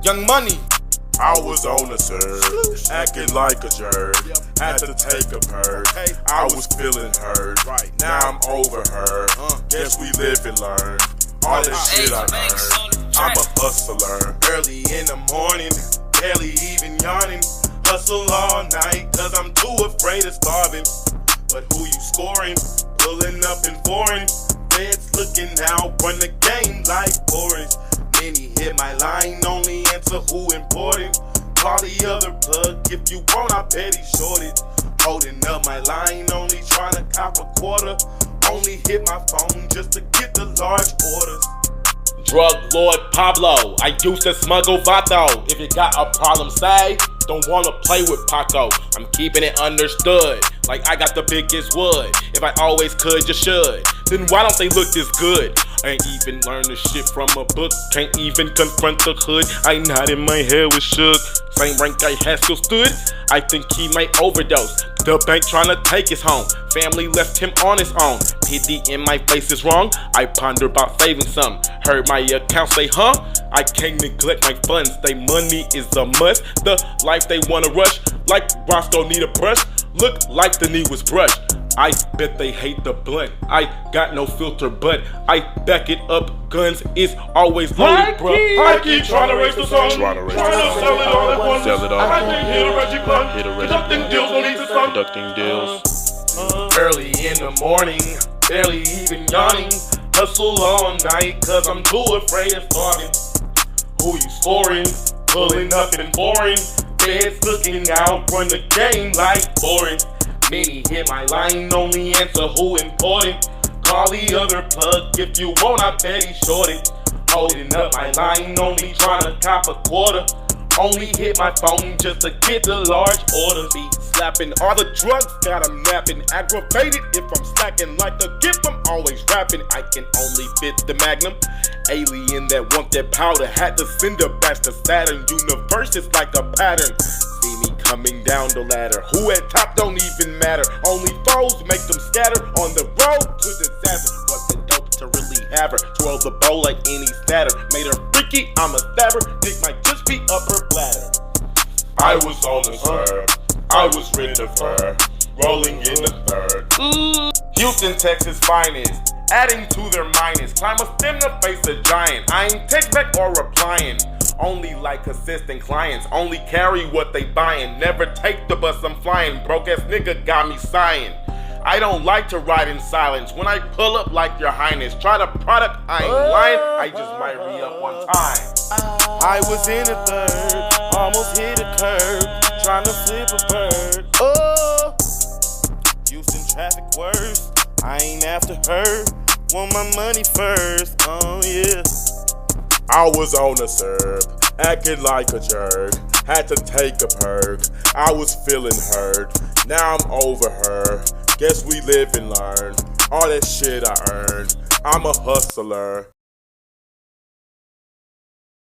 Young Money. I was on the serve, acting like a jerk. Had to take a perk. I was feeling hurt. Now I'm over her. Guess we live and learn. All that shit I earned. I'm a hustler. Early in the morning, barely even yawning. Hustle all night, cause I'm too afraid of starving. But who you scoring? Pulling up in foreign. Feds looking out, run the game like Boris. Many hit my line, only answer who important. Call the other plug, if you want I bet he shorted. Holding up my line, only trying to cop a quarter. Only hit my phone just to get the large orders. Drug Lord Pablo, I used to smuggle vato. If you got a problem, say, don't wanna play with Paco. I'm keeping it understood, like I got the biggest wood. If I always could, you should. Then why don't they look this good? I ain't even learned this shit from a book. Can't even confront the hood. I nodded my head with shook. Same rank I had still stood. I think he might overdose. The bank tryna take his home. Family left him on his own. Pity in my face is wrong. I ponder about saving some. Heard my account say, huh? I can't neglect my funds. They money is a must. The life they wanna rush. Like Roscoe need a brush. Look like the knee was brushed. I bet they hate the blunt. I got no filter, but I back it up. Guns is always loaded, bruh. I keep trying to raise the song. Trying to sell it all at once. Sell it all. I think hit a Reggie Blunt. Hit a Reggie Conducting Blunt. deals, don't need to suck. Conducting deals. Early in the morning, barely even yawning. Hustle all night, cause I'm too afraid of starting. Who you scoring? Pulling up in foreign. Feds looking out, run the game like Boris. Many hit my line, only answer who important. Call the other plug, if you want I bet he shorted. Holding up my line, only trying to cop a quarter. Only hit my phone just to get the large orders. Be slapping all the drugs, got 'em napping. Aggravated if I'm slacking like a gift, I'm always rapping. I can only fit the magnum. Alien that want that powder, had to send her back to Saturn. Universe is like a pattern. See me coming down the ladder. Who at top don't even matter. Only foes make them scatter on the road to disaster. What the dope to really have her. Twirl the bowl like any statter. Made her freaky, I'm a stabber. Dick might just be up her bladder. I was on the serve. I was ready to fur. Rolling in the third. Houston, Texas finest. Adding to their minus. Climb a stem to face a giant. I ain't text back or replying. Only like consistent clients. Only carry what they buying. Never take the bus I'm flying. Broke ass nigga got me sighing. I don't like to ride in silence. When I pull up like your highness. Try the product, I ain't lying. I just might re-up one time. I was in a third. Almost hit a curb. Trying to flip a bird. Oh, Houston traffic worse. I ain't after her. Want my money first. Oh yeah. I was on the serve, acting like a jerk. Had to take a perk. I was feeling hurt. Now I'm over her. Guess we live and learn. All that shit I earned. I'm a hustler.